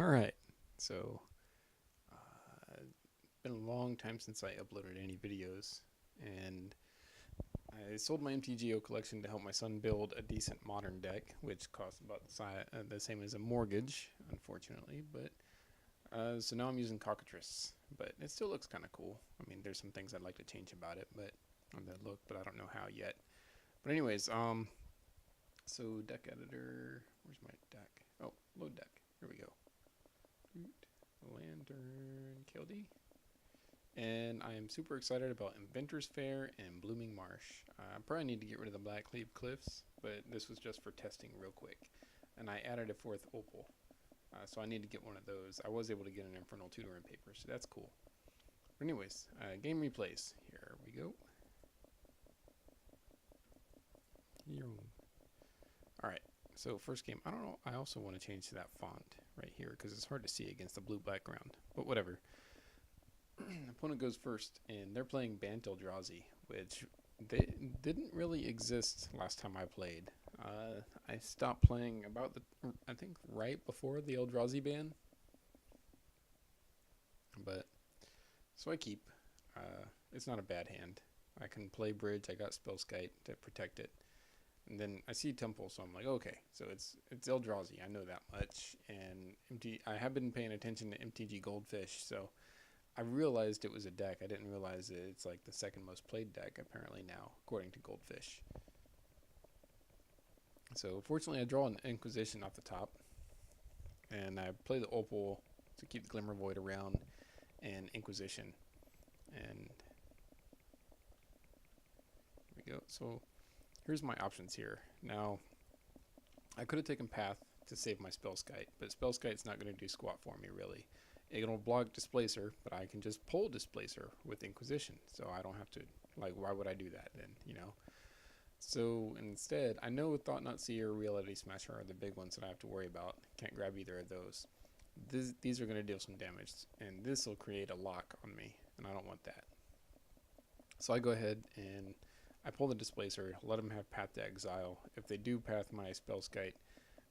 Alright, so it's been a long time since I uploaded any videos, and I sold my MTGO collection to help my son build a decent modern deck, which costs about the same as a mortgage, unfortunately. But so now I'm using Cockatrice, but it still looks kind of cool. I mean, there's some things I'd like to change about it, but on the look, but I don't know how yet. But anyways, so deck editor, where's my deck? Oh, load deck. Here we go. Lantern Kildy. And I am super excited about Inventor's Fair and Blooming Marsh. I probably need to get rid of the Blackleaf Cliffs, but this was just for testing real quick. And I added a fourth opal, so I need to get one of those. I was able to get an Infernal Tutor in paper, so that's cool. But anyways, game replays. Here we go. Alright, so first game. I don't know. I also want to change to that font right here because it's hard to see against the blue background. But whatever. Opponent goes first, and they're playing Bant Eldrazi, which they didn't really exist last time I played. I stopped playing about I think right before the Eldrazi ban. But so I keep. It's not a bad hand. I can play bridge. I got Spellskite to protect it. And then I see Temple, so I'm like, okay, so it's Eldrazi. I know that much. And I have been paying attention to MTG Goldfish, so I realized it was a deck. I didn't realize that it's like the second most played deck apparently now, according to Goldfish. So fortunately, I draw an Inquisition off the top, and I play the Opal to keep the Glimmer Void around, and Inquisition, and here we go. So here's my options here. Now, I could have taken Path to save my Spellskite, but Spellskite's not going to do squat for me, really. It'll block Displacer, but I can just pull Displacer with Inquisition, so I don't have to, like, why would I do that then, you know? So instead, I know Thought-Knot Seer, Reality Smasher are the big ones that I have to worry about. Can't grab either of those. These are going to deal some damage, and this will create a lock on me, and I don't want that. So I go ahead and I pull the Displacer, let them have Path to Exile. If they do Path my Spellskite,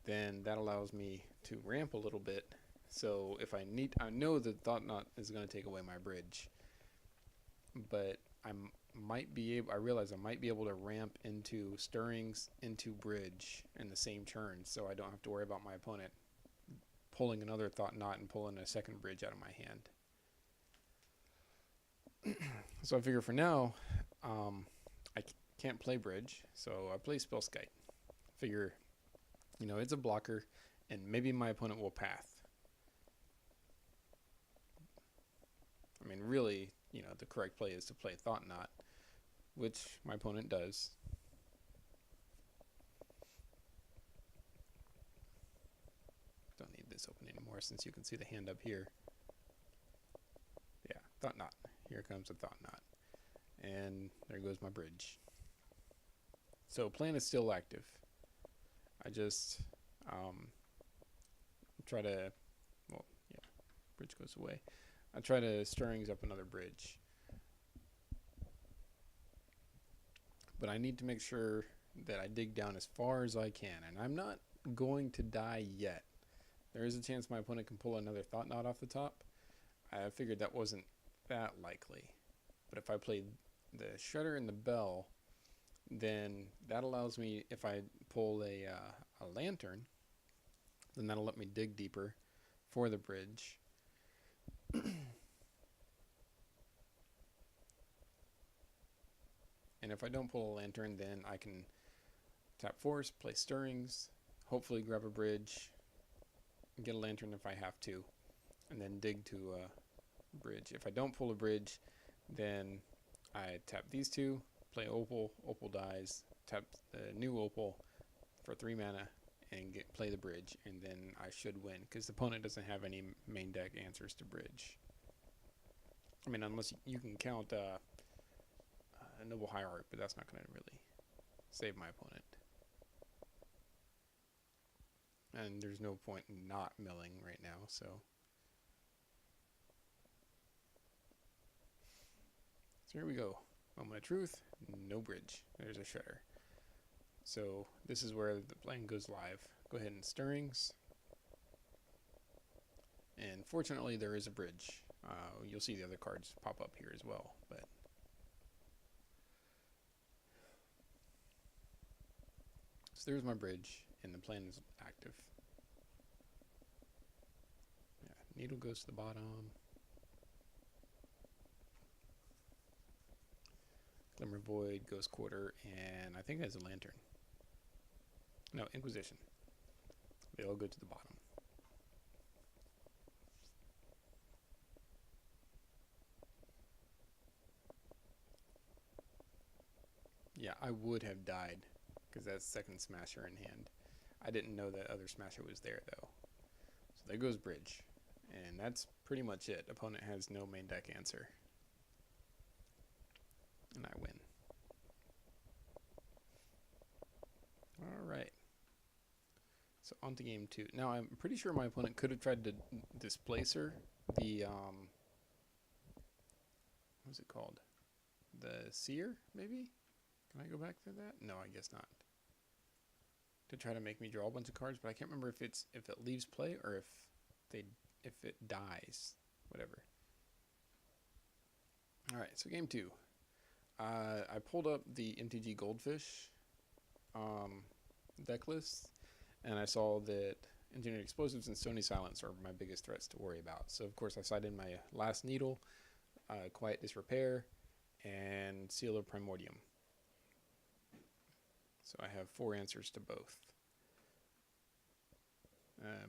then that allows me to ramp a little bit. So if I know that Thought-Knot is going to take away my bridge, but I realize I might be able to ramp into Stirrings into bridge in the same turn, so I don't have to worry about my opponent pulling another Thought-Knot and pulling a second bridge out of my hand. So I figure for now, I can't play bridge, so I play Spellskite. Figure, it's a blocker, and maybe my opponent will Path. I mean, really, the correct play is to play Thought-Knot, which my opponent does. Don't need this open anymore since you can see the hand up here. Yeah, Thought-Knot. Here comes a Thought-Knot. And there goes my bridge. So plan is still active. I just try to, bridge goes away. I try to Stirrings up another bridge. But I need to make sure that I dig down as far as I can. And I'm not going to die yet. There is a chance my opponent can pull another Thought-Knot off the top. I figured that wasn't that likely. But if I play the Shredder and the Bell, then that allows me, if I pull a Lantern, then that'll let me dig deeper for the bridge. And if I don't pull a Lantern, then I can tap Force, play Stirrings, hopefully grab a bridge, get a Lantern if I have to, and then dig to a bridge. If I don't pull a bridge, then I tap these two, play Opal, Opal dies, tap the new Opal for 3 mana, and play the bridge, and then I should win, because the opponent doesn't have any main deck answers to bridge. I mean, unless you can count a Noble Hierarch, but that's not going to really save my opponent. And there's no point in not milling right now, so. So here we go. Moment of truth, no bridge. There's a Shredder. So this is where the plan goes live. Go ahead and Stirrings. Fortunately, there is a bridge. You'll see the other cards pop up here as well, but so there's my bridge, and the plan is active. Yeah, needle goes to the bottom. Glimmer Void, Ghost Quarter, and I think it has a lantern. No, Inquisition. They all go to the bottom. Yeah, I would have died because that's second Smasher in hand. I didn't know that other Smasher was there though. So there goes Bridge. And that's pretty much it. Opponent has no main deck answer. And I win. Alright. So on to game 2. Now I'm pretty sure my opponent could have tried to Displacer the what's it called? The Seer, maybe? Can I go back to that? No, I guess not. To try to make me draw a bunch of cards, but I can't remember if it leaves play or if it dies, whatever. All right, so game 2. I pulled up the MTG Goldfish deck list, and I saw that Engineered Explosives and Stony Silence are my biggest threats to worry about. So of course I sided my Last Needle, Quiet Disrepair, and Seal of Primordium. So I have 4 answers to both.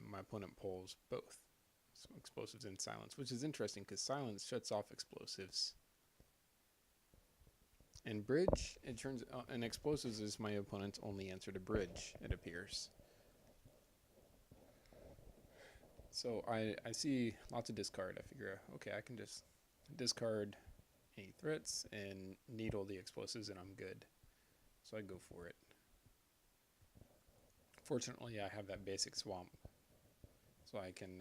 My opponent pulls both. So Explosives and Silence, which is interesting because Silence shuts off Explosives. And Bridge, it turns out, and Explosives is my opponent's only answer to Bridge, it appears. So I see lots of discard. I figure, okay, I can just discard any threats and needle the Explosives and I'm good. So I go for it. Fortunately, I have that basic swamp, so I can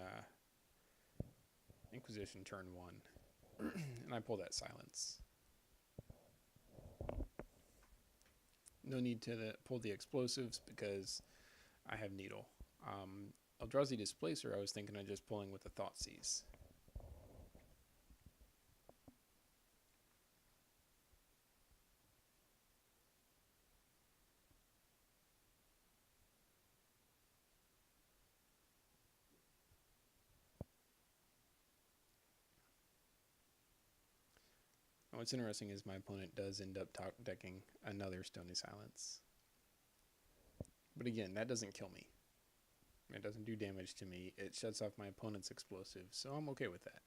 Inquisition turn 1, and I pull that Silence. No need to pull the Explosives because I have Needle. Eldrazi Displacer, I was thinking of just pulling with the Thoughtseize. What's interesting is my opponent does end up top decking another Stony Silence. But again, that doesn't kill me. It doesn't do damage to me. It shuts off my opponent's Explosives, so I'm okay with that.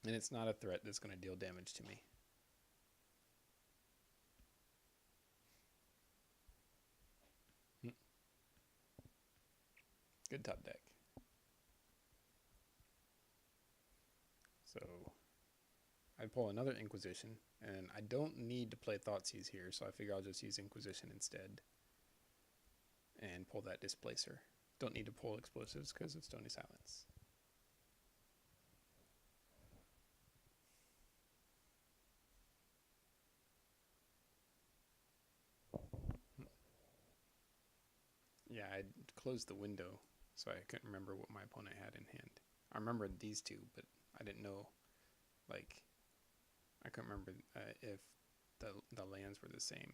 And it's not a threat that's going to deal damage to me. Good top deck. So I pull another Inquisition, and I don't need to play Thoughtseize here, so I figure I'll just use Inquisition instead. And pull that Displacer. Don't need to pull Explosives because of Stony Silence. Yeah, I closed the window, so I couldn't remember what my opponent had in hand. I remembered these two, but I didn't know, like, I couldn't remember if the lands were the same.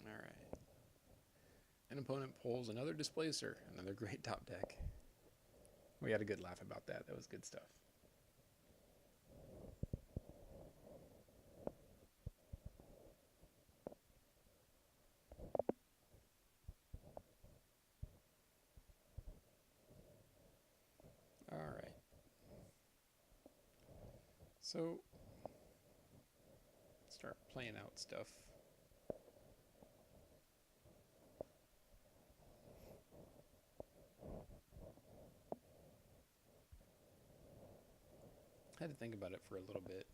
Alright. An opponent pulls another Displacer, another great top deck. We had a good laugh about that. That was good stuff. Alright. So, start playing out stuff. I had to think about it for a little bit.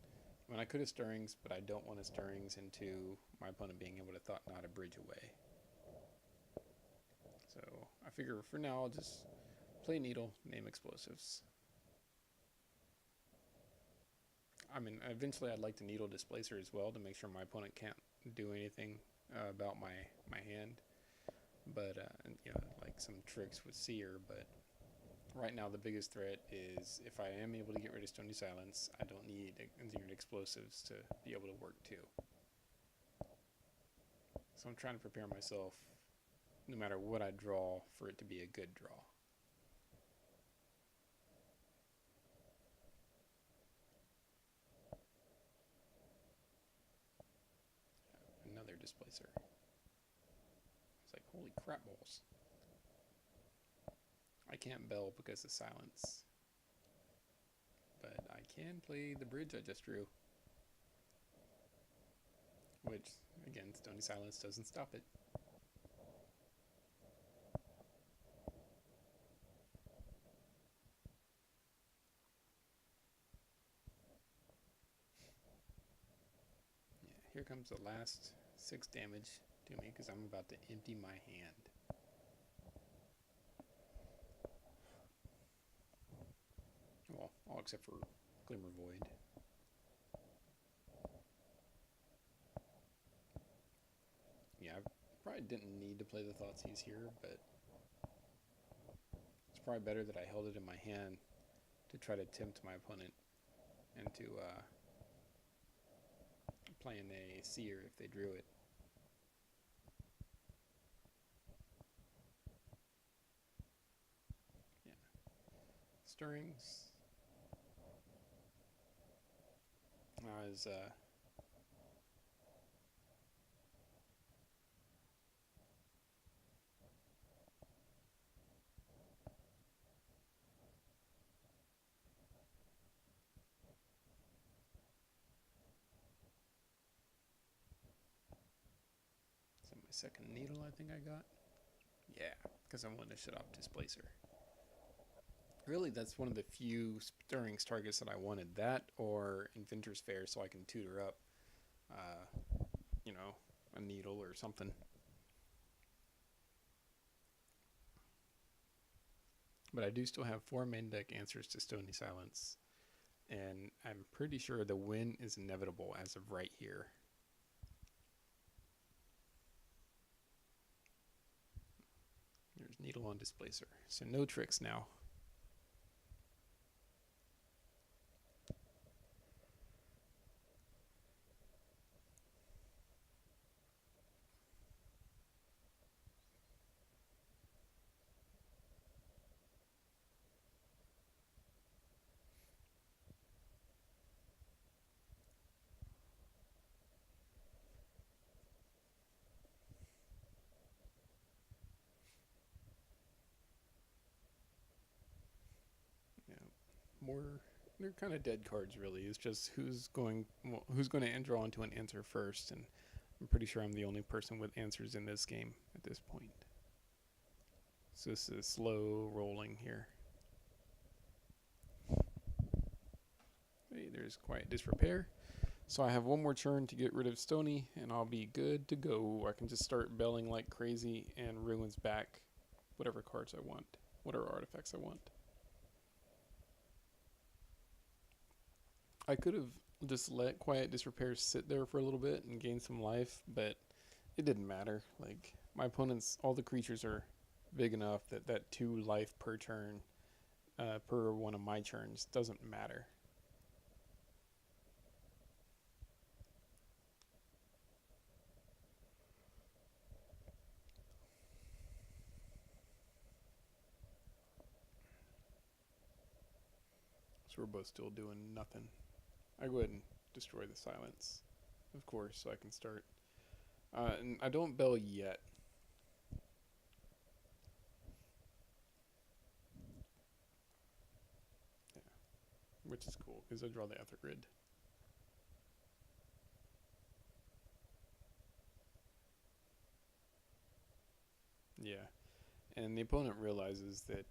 I mean, I could have Stirrings, but I don't want to Stirrings into my opponent being able to Thought Knot a Bridge away. figure for now I'll just play Needle, name explosives. I mean, eventually I'd like to Needle Displacer as well to make sure my opponent can't do anything about my hand. But, like some tricks with Seer, but right now the biggest threat is if I am able to get rid of Stony Silence, I don't need Engineered Explosives to be able to work too. So I'm trying to prepare myself, no matter what I draw, for it to be a good draw. Another Displacer. It's like, holy crap balls. I can't Bell because of Silence. But I can play the bridge I just drew. Which, again, Stony Silence doesn't stop it. Yeah, here comes the last 6 damage to me because I'm about to empty my hand. Well, all except for Glimmer Void. Yeah, I probably didn't need to play the Thoughtseize here, but it's probably better that I held it in my hand to try to tempt my opponent into playing a Seer if they drew it. Yeah. Stirrings. Is so my second Needle I think I got. Yeah, because I wanted to shut off Displacer. Really, that's one of the few Stirrings targets that I wanted. That or Inventor's Fair, so I can tutor up, a Needle or something. But I do still have 4 main deck answers to Stony Silence, and I'm pretty sure the win is inevitable as of right here. There's Needle on Displacer, so no tricks now. They're kind of dead cards really. It's just who's going to end draw into an answer first, and I'm pretty sure I'm the only person with answers in this game at this point. So this is slow rolling here. Hey, there's Quiet Disrepair. So I have one more turn to get rid of Stony, and I'll be good to go. I can just start belling like crazy and ruins back whatever cards I want, whatever artifacts I want. I could have just let Quiet Disrepair sit there for a little bit and gain some life, but it didn't matter. Like, my opponents, all the creatures are big enough that 2 life per turn, per one of my turns, doesn't matter. So we're both still doing nothing. I go ahead and destroy the Silence, of course, so I can start. And I don't bell yet. Yeah, which is cool, because I draw the Ether Grid. Yeah, and the opponent realizes that,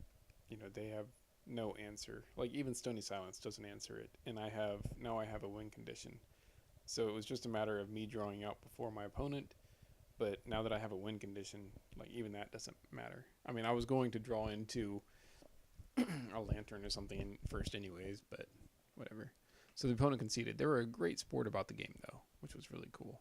they have no answer. Like, even Stony Silence doesn't answer it, and now I have a win condition. So it was just a matter of me drawing out before my opponent, But now that I have a win condition, like even that doesn't matter. I mean, I was going to draw into a lantern or something in first anyways, but whatever. So the opponent conceded. They were a great sport about the game though, which was really cool.